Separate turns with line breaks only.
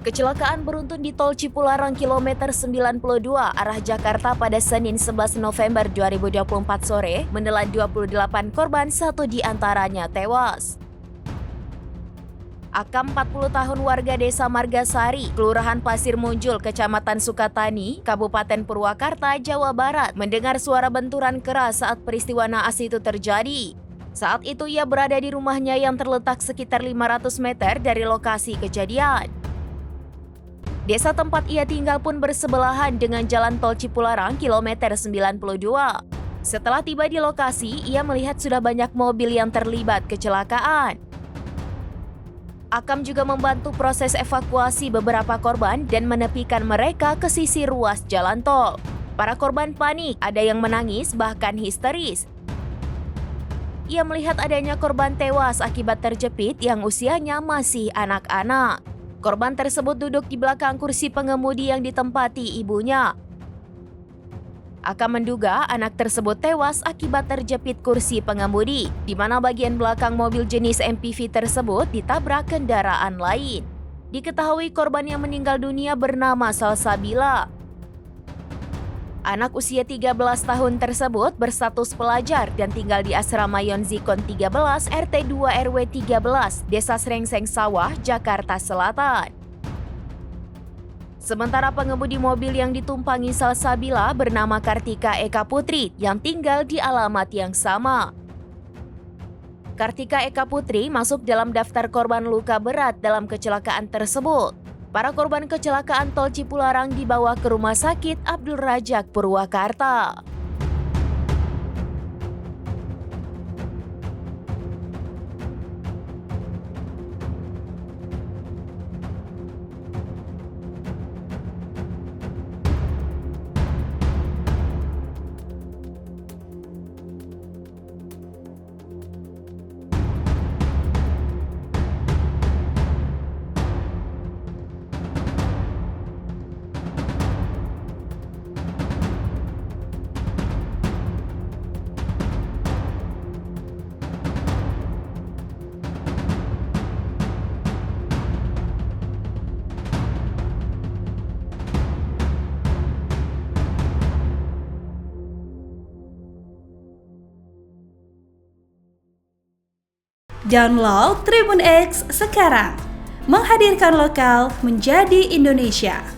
Kecelakaan beruntun di Tol Cipularang kilometer 92 arah Jakarta pada Senin 11 November 2024 sore menelan 28 korban, satu di antaranya tewas. Akam 40 tahun warga desa Margasari, Kelurahan Pasir Munjul, Kecamatan Sukatani, Kabupaten Purwakarta, Jawa Barat, mendengar suara benturan keras saat peristiwa naas itu terjadi. Saat itu ia berada di rumahnya yang terletak sekitar 500 meter dari lokasi kejadian. Desa tempat ia tinggal pun bersebelahan dengan Jalan Tol Cipularang kilometer 92. Setelah tiba di lokasi, ia melihat sudah banyak mobil yang terlibat kecelakaan. Akam juga membantu proses evakuasi beberapa korban dan menepikan mereka ke sisi ruas jalan tol. Para korban panik, ada yang menangis bahkan histeris. Ia melihat adanya korban tewas akibat terjepit yang usianya masih anak-anak. Korban tersebut duduk di belakang kursi pengemudi yang ditempati ibunya. Akam menduga anak tersebut tewas akibat terjepit kursi pengemudi, di mana bagian belakang mobil jenis MPV tersebut ditabrak kendaraan lain. Diketahui korban yang meninggal dunia bernama Salsabila. Anak usia 13 tahun tersebut berstatus pelajar dan tinggal di asrama Yonzikon 13 RT 2 RW 13, Desa Srengseng Sawah, Jakarta Selatan. Sementara pengemudi mobil yang ditumpangi Salsabila bernama Kartika Eka Putri yang tinggal di alamat yang sama. Kartika Eka Putri masuk dalam daftar korban luka berat dalam kecelakaan tersebut. Para korban kecelakaan Tol Cipularang dibawa ke Rumah Sakit Abdul Rajak Purwakarta.
Download Tribun X sekarang, menghadirkan lokal menjadi Indonesia.